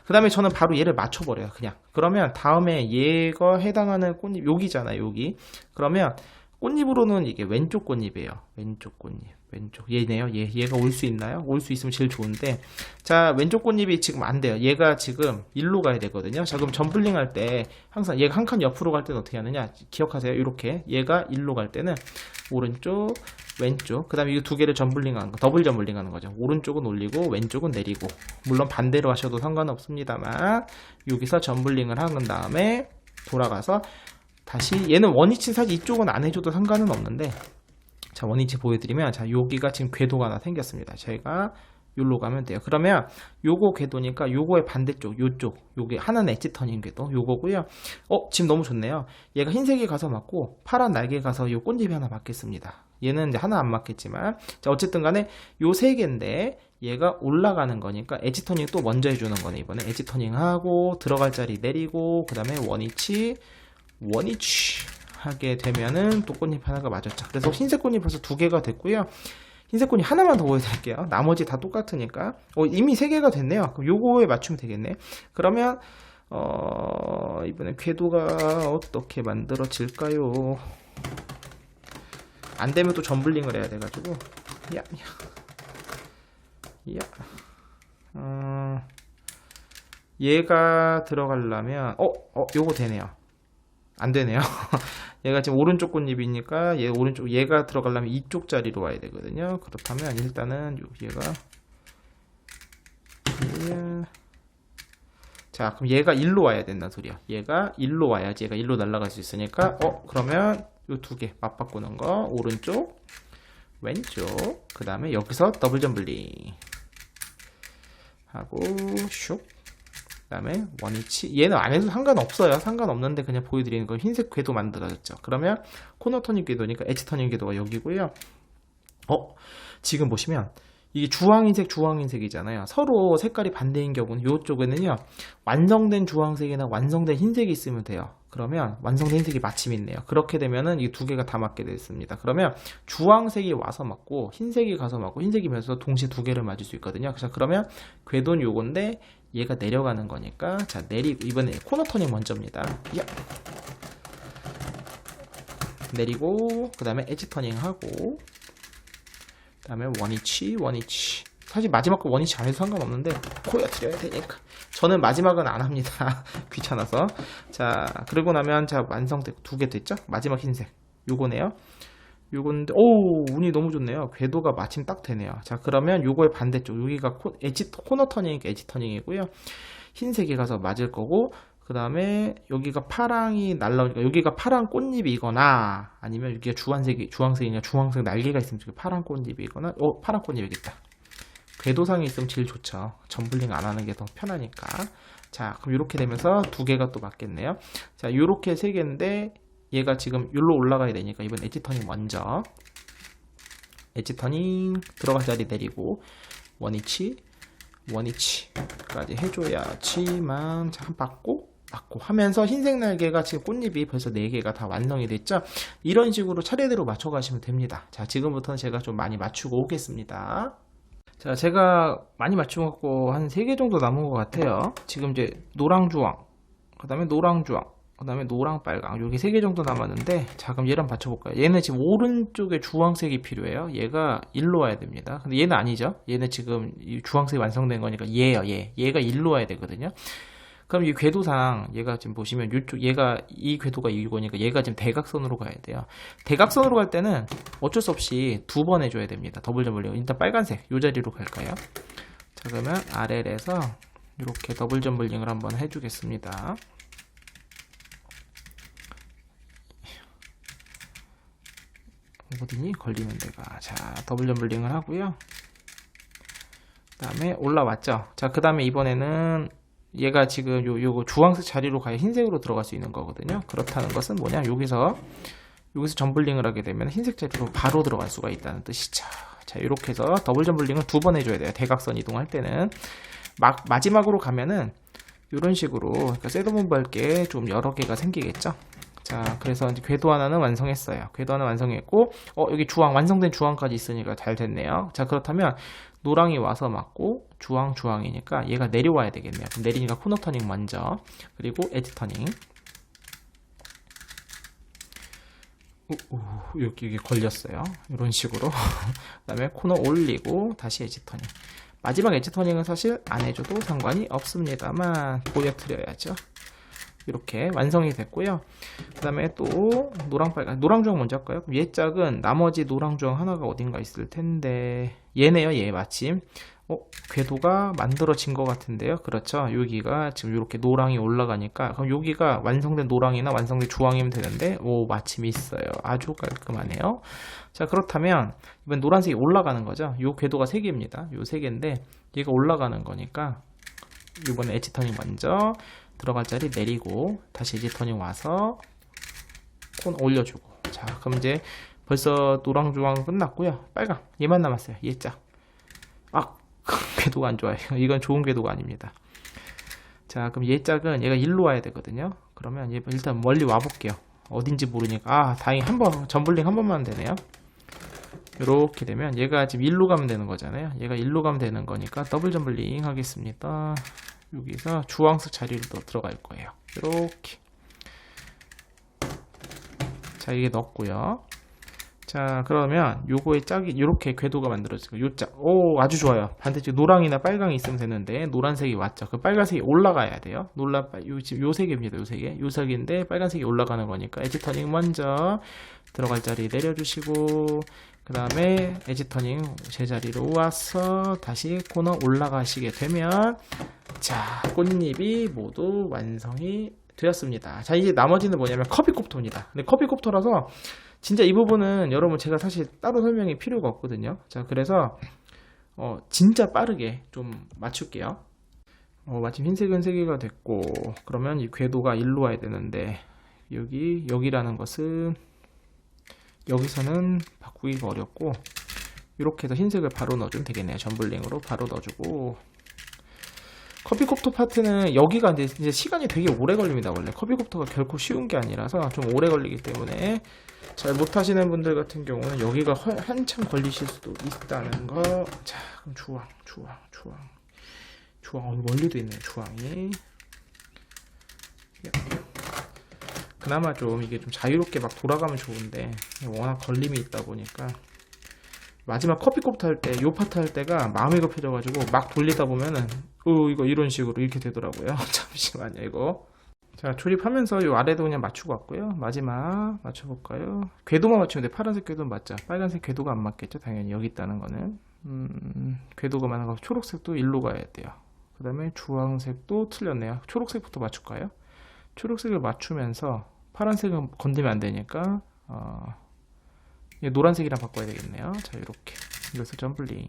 그 다음에 저는 바로 얘를 맞춰버려요. 그냥 그러면 다음에 얘가 해당하는 꽃잎 여기잖아요. 여기 그러면 꽃잎으로는 이게 왼쪽 꽃잎이에요. 왼쪽 꽃잎 왼쪽 얘네요. 얘가 올 수 있나요? 올 수 있으면 제일 좋은데 자, 왼쪽 꽃잎이 지금 안 돼요. 얘가 지금 일로 가야 되거든요. 자, 그럼 점블링 할 때 항상 얘가 한 칸 옆으로 갈 때는 어떻게 하느냐 기억하세요. 이렇게 얘가 일로 갈 때는 오른쪽 왼쪽 그 다음에 이 두 개를 점블링하는 거 더블 점블링 하는 거죠. 오른쪽은 올리고 왼쪽은 내리고 물론 반대로 하셔도 상관없습니다만 여기서 점블링을 하는 다음에 돌아가서 다시 얘는 원위치 사실 이쪽은 안 해줘도 상관은 없는데 자, 원위치 보여드리면 자, 여기가 지금 궤도가 하나 생겼습니다. 제가 여기로 가면 돼요. 그러면 요거 궤도니까 요거의 반대쪽 요쪽 요게 하나는 엣지 터닝 궤도 요거고요. 지금 너무 좋네요. 얘가 흰색이 가서 맞고 파란 날개 가서 요 꽃잎이 하나 맞겠습니다. 얘는 이제 하나 안 맞겠지만 자, 어쨌든 간에 요 세 개인데 얘가 올라가는 거니까 엣지 터닝 또 먼저 해주는 거네. 이번에 엣지 터닝 하고 들어갈 자리 내리고 그 다음에 원위치 하게 되면은 또 꽃잎 하나가 맞았죠. 그래서 흰색 꽃잎 벌써 두 개가 됐고요. 흰색 꽃잎 하나만 더 보여드릴게요. 나머지 다 똑같으니까 이미 세 개가 됐네요. 그럼 요거에 맞추면 되겠네. 그러면 이번에 궤도가 어떻게 만들어질까요? 안 되면 또 점블링을 해야 돼가지고 얘가 들어가려면 요거 되네요. 안 되네요. 얘가 지금 오른쪽 꽃잎이니까 얘가 들어가려면 이쪽 자리로 와야 되거든요. 그렇다면 일단은 얘가 자, 그럼 얘가 일로 와야 된다는 소리야. 얘가 일로 와야지 얘가 일로 날아갈 수 있으니까 그러면 요 두 개 맞바꾸는 거 오른쪽 왼쪽 그 다음에 여기서 더블 점블링 하고 슉 그 다음에 원위치 얘는 안 해도 상관없어요. 상관없는데 그냥 보여드리는 거 흰색 궤도 만들어졌죠. 그러면 코너 터닝 궤도니까 엣지 터닝 궤도가 여기고요. 지금 보시면 이게 주황흰색이잖아요. 서로 색깔이 반대인 경우는 이쪽에는요 완성된 주황색이나 완성된 흰색이 있으면 돼요. 그러면 완성된 흰색이 마침 있네요. 그렇게 되면은 이 두 개가 다 맞게 됐습니다. 그러면 주황색이 와서 맞고 흰색이 가서 맞고 흰색이 면서 동시에 두 개를 맞을 수 있거든요. 그래서 그러면 궤도는 요건데 얘가 내려가는 거니까 자, 내리고 이번에 코너 터닝 먼저입니다. 내리고 그 다음에 엣지 터닝 하고 그 다음에 원위치 사실 마지막 거 원위치 안 해도 상관없는데 보여드려야 되니까 저는 마지막은 안 합니다. 귀찮아서. 자, 그러고 나면 자, 완성되고 두 개 됐죠? 마지막 흰색 요거네요. 요건데 운이 너무 좋네요. 궤도가 마침 딱 되네요. 자, 그러면 요거의 반대쪽 여기가 코너 터닝이니까 엣지 터닝이고요. 흰색이 가서 맞을 거고 그 다음에 여기가 파랑이 날라오니까 여기가 파란 꽃잎이거나 아니면 여기가 주황색이냐 주황색 날개가 있으면 파란 꽃잎이거나 파란 꽃잎이겠다. 궤도상에 있으면 제일 좋죠. 점블링 안 하는 게 더 편하니까. 자, 그럼 이렇게 되면서 두 개가 또 맞겠네요. 자, 요렇게 세 개인데 얘가 지금 여기로 올라가야 되니까 이번 엣지 터닝 먼저 엣지 터닝 들어갈 자리 내리고 원위치 원위치까지 해줘야지만 자, 맞고 하면서 흰색 날개가 지금 꽃잎이 벌써 4개가 다 완성이 됐죠. 이런 식으로 차례대로 맞춰 가시면 됩니다. 자, 지금부터는 제가 좀 많이 맞추고 오겠습니다. 자, 제가 많이 맞춰갖고 한 3개 정도 남은 것 같아요. 지금 이제 노랑 주황, 그 다음에 노랑 주황, 그 다음에 노랑 빨강, 여기 3개 정도 남았는데, 자, 그럼 얘랑 맞춰볼까요? 얘는 지금 오른쪽에 주황색이 필요해요. 얘가 일로 와야 됩니다. 근데 얘는 아니죠. 얘는 지금 이 주황색이 완성된 거니까 얘예요. 얘가 일로 와야 되거든요. 그럼 이 궤도상 얘가 지금 보시면 이쪽 얘가 이 궤도가 이거니까 얘가 지금 대각선으로 가야 돼요. 대각선으로 갈 때는 어쩔 수 없이 2번 해줘야 됩니다. 더블 점블링. 일단 빨간색 이 자리로 갈까요? 자, 그러면 아래에서 이렇게 더블 점블링을 한번 해주겠습니다. 어디니? 걸리는 데가. 자, 더블 점블링을 하고요. 그 다음에 올라왔죠. 자, 그 다음에 이번에는 얘가 지금 요거 주황색 자리로 가야 흰색으로 들어갈 수 있는 거거든요. 그렇다는 것은 뭐냐? 여기서 점블링을 하게 되면 흰색 자리로 바로 들어갈 수가 있다는 뜻이죠. 자, 이렇게 해서 더블 점블링을 2번 해줘야 돼요. 대각선 이동할 때는. 마지막으로 가면은 이런 식으로, 그러니까 셋업은 밝게 좀 여러 개가 생기겠죠. 자, 그래서 이제 궤도 하나는 완성했어요. 궤도 하나 완성했고, 여기 완성된 주황까지 있으니까 잘 됐네요. 자, 그렇다면 노랑이 와서 맞고 주황이니까 얘가 내려와야 되겠네요. 그럼 내리니까 코너 터닝 먼저, 그리고 엣지 터닝. 여기 걸렸어요. 이런 식으로. 그 다음에 코너 올리고 다시 엣지 터닝. 마지막 엣지 터닝은 사실 안 해줘도 상관이 없습니다만 보여드려야죠. 이렇게 완성이 됐고요. 그 다음에 또 노랑주황 먼저 할까요? 얘 짝은 나머지 노랑주황 하나가 어딘가 있을 텐데 얘네요. 얘 마침 궤도가 만들어진 것 같은데요. 그렇죠. 여기가 지금 이렇게 노랑이 올라가니까 그럼 여기가 완성된 노랑이나 완성된 주황이면 되는데 마침 있어요. 아주 깔끔하네요. 자, 그렇다면 이번 노란색이 올라가는 거죠. 요 궤도가 3개입니다. 요 3개인데 얘가 올라가는 거니까 이번에 엣지 터닝 먼저 들어갈 자리 내리고 다시 엣지 터닝 와서 콘 올려주고. 자, 그럼 이제 벌써 노랑 주황 끝났고요. 빨강 얘만 남았어요. 얘 짝. 궤도가 안 좋아요. 이건 좋은 궤도가 아닙니다. 자, 그럼 얘 짝은 얘가 일로 와야 되거든요. 그러면 얘 일단 멀리 와 볼게요. 어딘지 모르니까. 다행히 점블링 한 번만 되네요. 이렇게 되면 얘가 지금 일로 가면 되는 거잖아요. 얘가 일로 가면 되는 거니까 더블 점블링 하겠습니다. 여기서 주황색 자리로 들어갈 거예요. 이렇게. 자, 이게 넣었고요. 자, 그러면 요거의 짝이 이렇게 궤도가 만들어지고 요 짝. 아주 좋아요. 반대쪽 노랑이나 빨강이 있으면 되는데 노란색이 왔죠. 그 빨간색이 올라가야 돼요. 지금 요 세 개입니다. 요 세 개. 요 세 개인데 빨간색이 올라가는 거니까 엣지 터닝 먼저 들어갈 자리 내려주시고 그 다음에 엣지 터닝 제자리로 와서 다시 코너 올라가시게 되면 자, 꽃잎이 모두 완성이 되었습니다. 자, 이제 나머지는 뭐냐면 커피콥터입니다. 근데 커피콥터라서 진짜 이 부분은 여러분 제가 사실 따로 설명이 필요가 없거든요. 자, 그래서 진짜 빠르게 좀 맞출게요. 마침 흰색은 3개가 됐고 그러면 이 궤도가 일로 와야 되는데 여기라는 것은 여기서는 바꾸기가 어렵고 이렇게 해서 흰색을 바로 넣어주면 되겠네요. 점블링으로 바로 넣어주고 커피콥터 파트는 여기가 이제 시간이 되게 오래 걸립니다. 원래 커피콥터가 결코 쉬운 게 아니라서 좀 오래 걸리기 때문에 잘 못하시는 분들 같은 경우는 여기가 한참 걸리실 수도 있다는 거. 자, 그럼 주황 멀리도 있네요. 주황이 그나마 좀 이게 좀 자유롭게 막 돌아가면 좋은데 워낙 걸림이 있다 보니까 마지막 커피콥터 할 때 요 파트 할 때가 마음이 급해져가지고 막 돌리다 보면은 이거 이런 식으로 이렇게 되더라고요. 잠시만요. 이거 자, 조립하면서 요 아래도 그냥 맞추고 왔고요. 마지막 맞춰볼까요? 궤도만 맞추면 돼. 파란색 궤도는 맞죠. 빨간색 궤도가 안 맞겠죠. 당연히 여기 있다는 거는 궤도가 많아서 초록색도 일로 가야 돼요. 그 다음에 주황색도 틀렸네요. 초록색부터 맞출까요? 초록색을 맞추면서 파란색은 건드리면 안 되니까 노란색이랑 바꿔야 되겠네요. 자, 이렇게 그래서 점블링.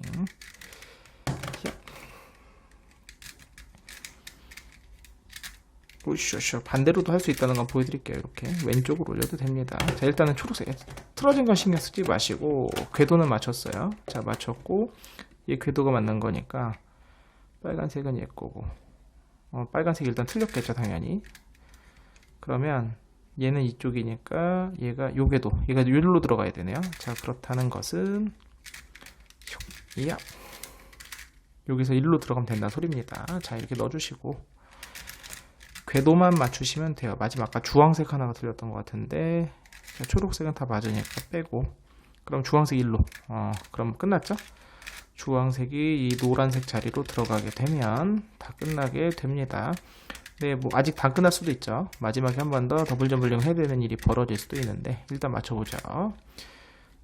으쌰, 반대로도 할 수 있다는 건 보여드릴게요. 이렇게 왼쪽으로 올려도 됩니다. 자, 일단은 초록색 틀어진 건 신경 쓰지 마시고 궤도는 맞췄어요. 자, 맞췄고 이 궤도가 맞는 거니까 빨간색은 얘 거고, 빨간색이 일단 틀렸겠죠 당연히. 그러면 얘는 이쪽이니까 얘가 요 궤도, 얘가 여기로 들어가야 되네요. 자, 그렇다는 것은 야, 여기서 일로 들어가면 된다는 소리입니다. 자, 이렇게 넣어주시고 궤도만 맞추시면 돼요. 마지막 아까 주황색 하나가 틀렸던 것 같은데, 자, 초록색은 다 맞으니까 빼고, 그럼 주황색 일로, 그럼 끝났죠? 주황색이 이 노란색 자리로 들어가게 되면 다 끝나게 됩니다. 네, 뭐 아직 다 끝날 수도 있죠. 마지막에 한 번 더 더블 점블링 해야 되는 일이 벌어질 수도 있는데, 일단 맞춰보죠.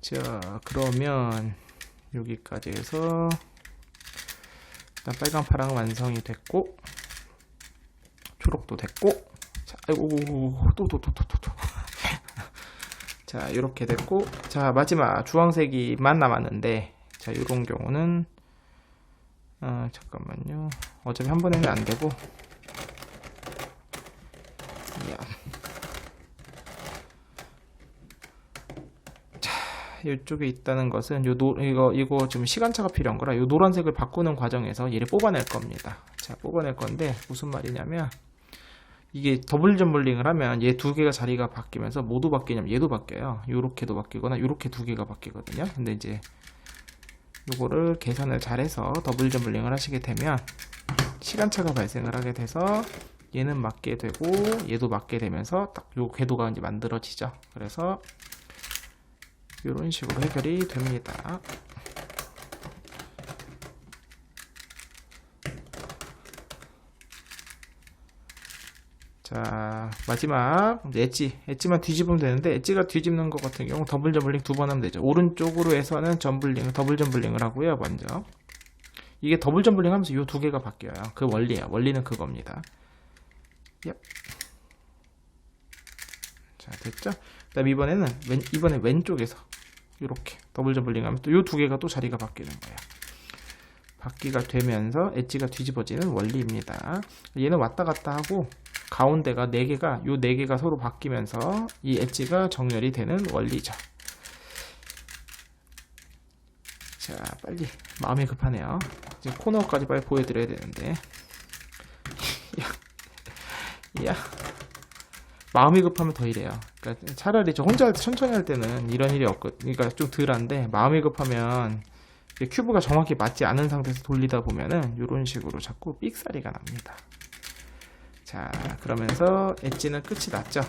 자, 그러면 여기까지 해서 일단 빨강 파랑 완성이 됐고, 초록도 됐고, 자, 아이고, 또. 자, 이렇게 됐고, 자, 마지막 주황색이만 남았는데, 자, 이런 경우는, 잠깐만요. 어차피 한 번에는 안 되고, 자, 이쪽에 있다는 것은, 이거 지금 시간차가 필요한 거라, 요 노란색을 바꾸는 과정에서 얘를 뽑아낼 겁니다. 자, 뽑아낼 건데, 무슨 말이냐면, 이게 더블 점블링을 하면 얘 두 개가 자리가 바뀌면서 모두 바뀌냐면 얘도 바뀌어요. 요렇게도 바뀌거나 요렇게 두 개가 바뀌거든요. 근데 이제 요거를 계산을 잘해서 더블 점블링을 하시게 되면 시간차가 발생을 하게 돼서 얘는 맞게 되고 얘도 맞게 되면서 딱 요 궤도가 이제 만들어지죠. 그래서 요런 식으로 해결이 됩니다. 자, 마지막 엣지만 뒤집으면 되는데, 엣지가 뒤집는 것 같은 경우 더블 점블링 두 번 하면 되죠. 오른쪽으로 해서는 더블 점블링을 하고요. 먼저 이게 더블 점블링 하면서 이 두 개가 바뀌어요. 그 원리예요. 원리는 그겁니다. 자, 됐죠? 그다음 이번에 왼쪽에서 이렇게 더블 점블링 하면 또 이 두 개가 또 자리가 바뀌는 거예요. 바뀌가 되면서 엣지가 뒤집어지는 원리입니다. 얘는 왔다 갔다 하고 가운데가 요 네 개가 서로 바뀌면서 이 엣지가 정렬이 되는 원리죠. 자, 빨리 마음이 급하네요. 이제 코너까지 빨리 보여드려야 되는데, 야, 마음이 급하면 더 이래요. 그러니까 차라리 저 혼자 할 때 천천히 할 때는 이런 일이 없거든요. 그러니까 좀 덜한데, 마음이 급하면 큐브가 정확히 맞지 않은 상태에서 돌리다 보면은 이런 식으로 자꾸 삑사리가 납니다. 자, 그러면서 엣지는 끝이 났죠.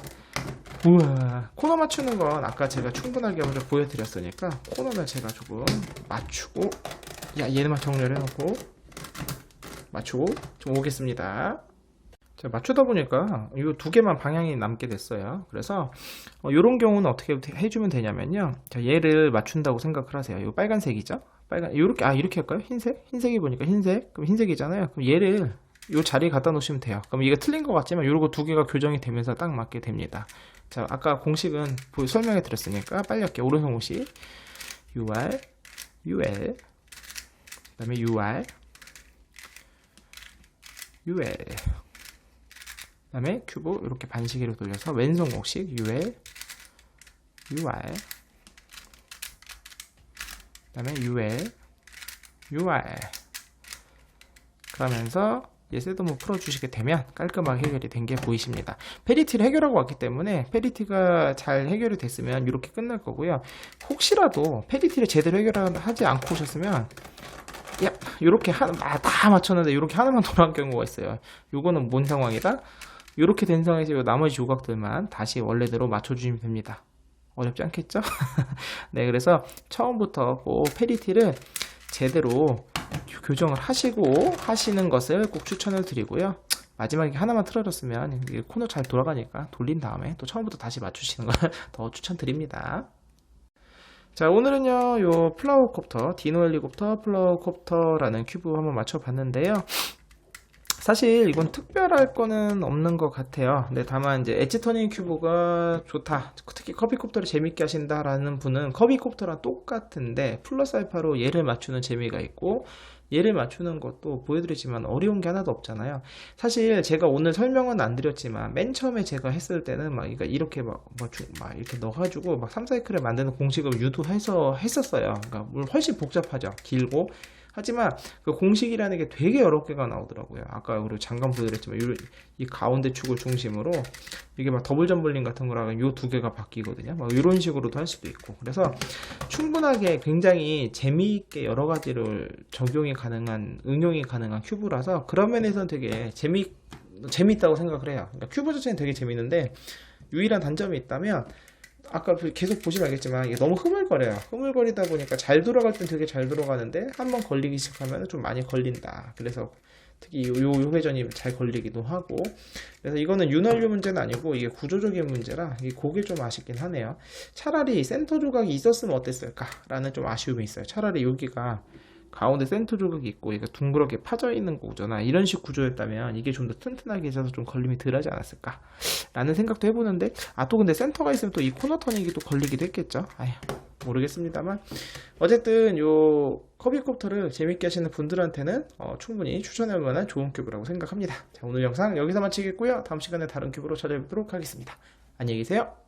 우와, 코너 맞추는 건 아까 제가 충분하게 먼저 보여드렸으니까 코너는 제가 조금 맞추고, 얘만 정렬해놓고 맞추고 좀 오겠습니다. 자, 맞추다 보니까 이 두 개만 방향이 남게 됐어요. 그래서 이런 경우는 어떻게 해주면 되냐면요. 자, 얘를 맞춘다고 생각을 하세요. 이거 빨간색이죠? 이렇게 할까요? 흰색이 보니까 흰색. 그럼 흰색이잖아요. 그럼 얘를 이 자리에 갖다 놓으시면 돼요. 그럼 이게 틀린 것 같지만 요거 두 개가 교정이 되면서 딱 맞게 됩니다. 자, 아까 공식은 설명해 드렸으니까 빨리 할게요. 오른손 공식 UR 그 다음에 UR 그 다음에 큐브 이렇게 반시계로 돌려서 왼손 공식 UR 그 다음에 UR 그러면서 셋업을 풀어주시게 되면 깔끔하게 해결이 된 게 보이십니다. 페리티를 해결하고 왔기 때문에 페리티가 잘 해결이 됐으면 이렇게 끝날 거고요. 혹시라도 페리티를 제대로 해결하지 않고 오셨으면 이렇게 다 맞췄는데 이렇게 하나만 돌아간 경우가 있어요. 요거는 뭔 상황이다? 이렇게 된 상황에서 나머지 조각들만 다시 원래대로 맞춰주시면 됩니다. 어렵지 않겠죠? 네, 그래서 처음부터 꼭 페리티를 제대로 교정을 하시고 하시는 것을 꼭 추천을 드리고요. 마지막에 하나만 틀어졌으면 코너 잘 돌아가니까 돌린 다음에 또 처음부터 다시 맞추시는 걸 더 추천드립니다. 자, 오늘은요 요 플라워 콥터, 디노 헬리콥터 플라워 콥터라는 큐브 한번 맞춰봤는데요. 사실 이건 특별할 거는 없는 것 같아요. 근데 다만 이제 엣지 터닝 큐브가 좋다, 특히 커비콥터를 재밌게 하신다라는 분은 커비콥터랑 똑같은데 플러스 알파로 얘를 맞추는 재미가 있고, 얘를 맞추는 것도 보여드리지만 어려운 게 하나도 없잖아요. 사실 제가 오늘 설명은 안 드렸지만 맨 처음에 제가 했을 때는 이렇게 이렇게 넣어가지고 3사이클을 만드는 공식을 유도해서 했었어요. 그러니까 물론 훨씬 복잡하죠. 길고 하지만 그 공식이라는 게 되게 여러 개가 나오더라고요. 아까 우리 잠깐 보여드렸지만 이 가운데 축을 중심으로 이게 막 더블 점블링 같은 거라면 요 두 개가 바뀌거든요. 막 이런 식으로도 할 수도 있고. 그래서 충분하게 굉장히 재미있게 여러 가지를 적용이 가능한, 응용이 가능한 큐브라서 그런 면에서는 되게 재밌다고 생각을 해요. 그러니까 큐브 자체는 되게 재밌는데 유일한 단점이 있다면 아까 계속 보시면 알겠지만 이게 너무 흐물거려요. 흐물거리다 보니까 잘 돌아갈 땐 되게 잘 돌아가는데 한번 걸리기 시작하면 좀 많이 걸린다. 그래서 특히 요 회전이 잘 걸리기도 하고, 그래서 이거는 윤활유 문제는 아니고 이게 구조적인 문제라 이게 그게 좀 아쉽긴 하네요. 차라리 센터 조각이 있었으면 어땠을까 라는 좀 아쉬움이 있어요. 차라리 여기가 가운데 센터 조각이 있고 이게 둥그렇게 파져 있는 구조나 이런 식 구조였다면 이게 좀 더 튼튼하게 있어서 좀 걸림이 덜 하지 않았을까 라는 생각도 해보는데, 또 근데 센터가 있으면 또 이 코너 터닝이 또 걸리기도 했겠죠. 아휴, 모르겠습니다만 어쨌든 요 커비콥터를 재밌게 하시는 분들한테는 충분히 추천할 만한 좋은 큐브라고 생각합니다. 자, 오늘 영상 여기서 마치겠고요. 다음 시간에 다른 큐브로 찾아뵙도록 하겠습니다. 안녕히 계세요.